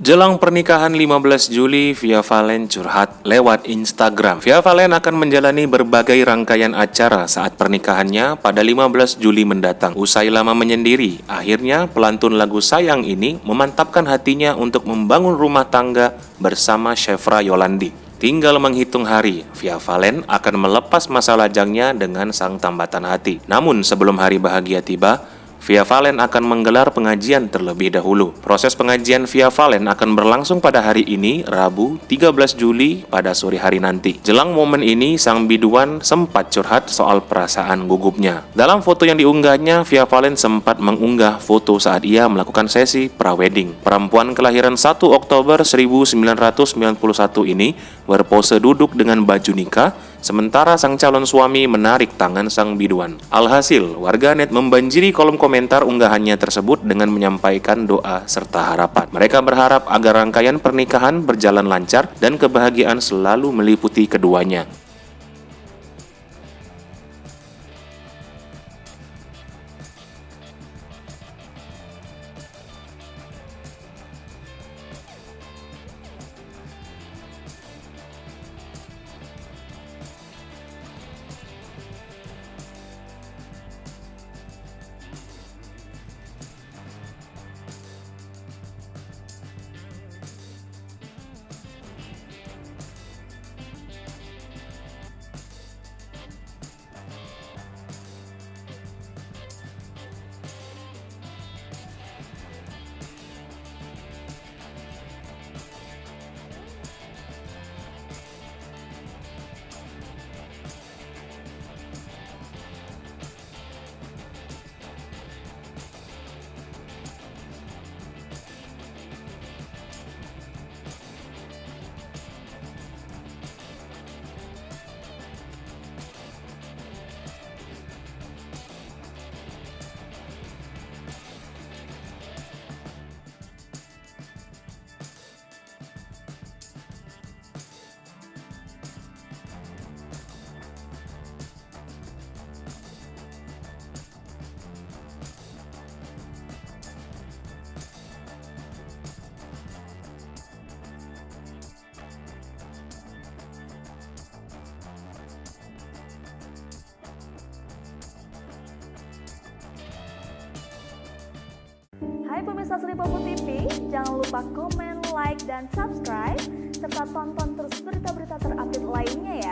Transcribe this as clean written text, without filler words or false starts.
Jelang pernikahan 15 Juli, Via Valen curhat lewat Instagram. Via Valen akan menjalani berbagai rangkaian acara saat pernikahannya pada 15 Juli mendatang. Usai lama menyendiri, akhirnya pelantun lagu Sayang ini memantapkan hatinya untuk membangun rumah tangga bersama Chevra Yolandi. Tinggal menghitung hari, Via Valen akan melepas masa lajangnya dengan sang tambatan hati. Namun sebelum hari bahagia tiba, Via Valen akan menggelar pengajian terlebih dahulu. Proses pengajian Via Valen akan berlangsung pada hari ini, Rabu 13 Juli pada sore hari nanti. Jelang momen ini, sang biduan sempat curhat soal perasaan gugupnya. Dalam foto yang diunggahnya, Via Valen sempat mengunggah foto saat ia melakukan sesi prawedding. Perempuan kelahiran 1 Oktober 1991 ini berpose duduk dengan baju nikah, sementara sang calon suami menarik tangan sang biduan. Alhasil, warganet membanjiri kolom komentar unggahannya tersebut dengan menyampaikan doa serta harapan. Mereka berharap agar rangkaian pernikahan berjalan lancar dan kebahagiaan selalu meliputi keduanya. Hai pemirsa Sri Popo TV, jangan lupa komen, like, dan subscribe, serta tonton terus berita-berita terupdate lainnya ya.